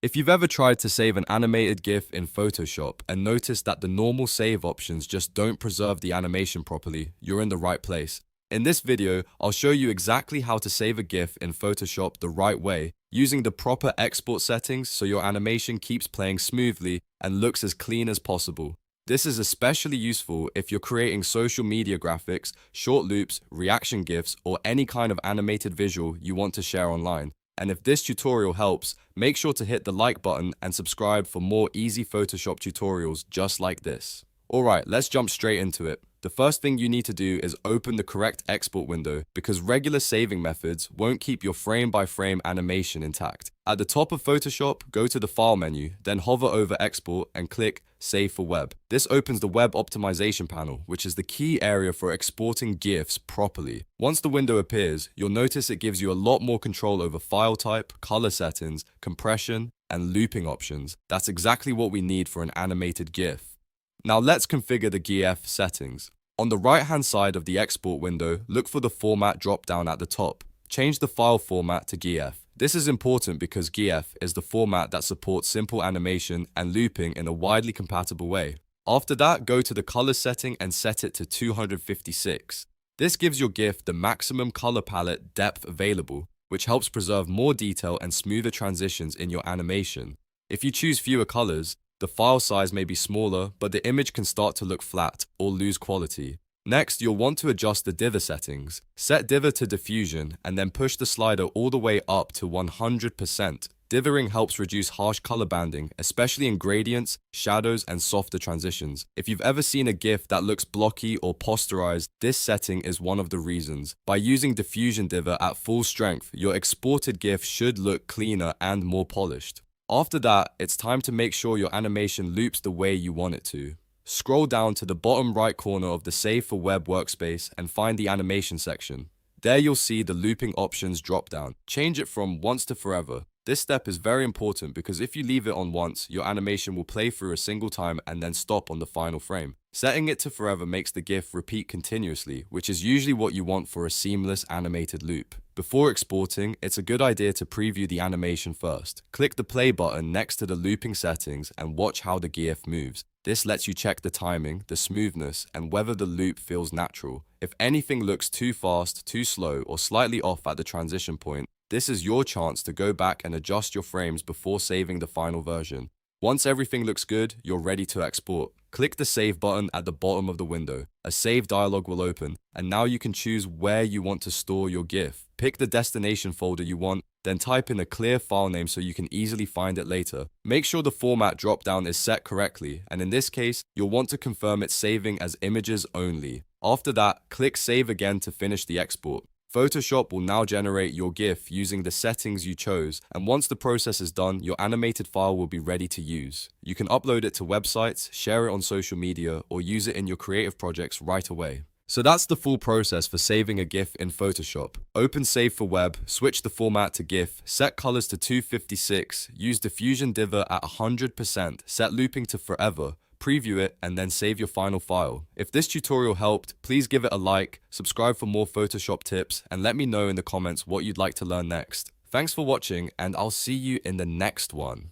If you've ever tried to save an animated GIF in Photoshop and noticed that the normal save options just don't preserve the animation properly, you're in the right place. In this video, I'll show you exactly how to save a GIF in Photoshop the right way, using the proper export settings so your animation keeps playing smoothly and looks as clean as possible. This is especially useful if you're creating social media graphics, short loops, reaction GIFs, or any kind of animated visual you want to share online. And if this tutorial helps, make sure to hit the like button and subscribe for more easy Photoshop tutorials just like this. Alright, let's jump straight into it. The first thing you need to do is open the correct export window because regular saving methods won't keep your frame-by-frame animation intact. At the top of Photoshop, go to the File menu, then hover over Export and click Save for Web. This opens the Web Optimization panel, which is the key area for exporting GIFs properly. Once the window appears, you'll notice it gives you a lot more control over file type, color settings, compression, and looping options. That's exactly what we need for an animated GIF. Now let's configure the GIF settings. On the right-hand side of the export window, look for the Format drop-down at the top. Change the file format to GIF. This is important because GIF is the format that supports simple animation and looping in a widely compatible way. After that, go to the color setting and set it to 256. This gives your GIF the maximum color palette depth available, which helps preserve more detail and smoother transitions in your animation. If you choose fewer colors, the file size may be smaller, but the image can start to look flat or lose quality. Next, you'll want to adjust the Dither settings. Set Dither to diffusion and then push the slider all the way up to 100%. Dithering helps reduce harsh color banding, especially in gradients, shadows, and softer transitions. If you've ever seen a GIF that looks blocky or posterized, this setting is one of the reasons. By using diffusion Dither at full strength, your exported GIF should look cleaner and more polished. After that, it's time to make sure your animation loops the way you want it to. Scroll down to the bottom right corner of the Save for Web workspace and find the animation section. There you'll see the looping options drop down. Change it from once to forever. This step is very important because if you leave it on once, your animation will play through a single time and then stop on the final frame. Setting it to forever makes the GIF repeat continuously, which is usually what you want for a seamless animated loop. Before exporting, it's a good idea to preview the animation first. Click the play button next to the looping settings and watch how the GIF moves. This lets you check the timing, the smoothness, and whether the loop feels natural. If anything looks too fast, too slow, or slightly off at the transition point, this is your chance to go back and adjust your frames before saving the final version. Once everything looks good, you're ready to export. Click the Save button at the bottom of the window. A Save dialog will open, and now you can choose where you want to store your GIF. Pick the destination folder you want, then type in a clear file name so you can easily find it later. Make sure the format drop-down is set correctly, and in this case, you'll want to confirm it's saving as images only. After that, click Save again to finish the export. Photoshop will now generate your GIF using the settings you chose, and once the process is done, your animated file will be ready to use. You can upload it to websites, share it on social media, or use it in your creative projects right away. So that's the full process for saving a GIF in Photoshop. Open Save for Web, switch the format to GIF, set colors to 256, use diffusion Dither at 100%, set looping to forever, preview it, and then save your final file. If this tutorial helped, please give it a like, subscribe for more Photoshop tips, and let me know in the comments what you'd like to learn next. Thanks for watching, and I'll see you in the next one.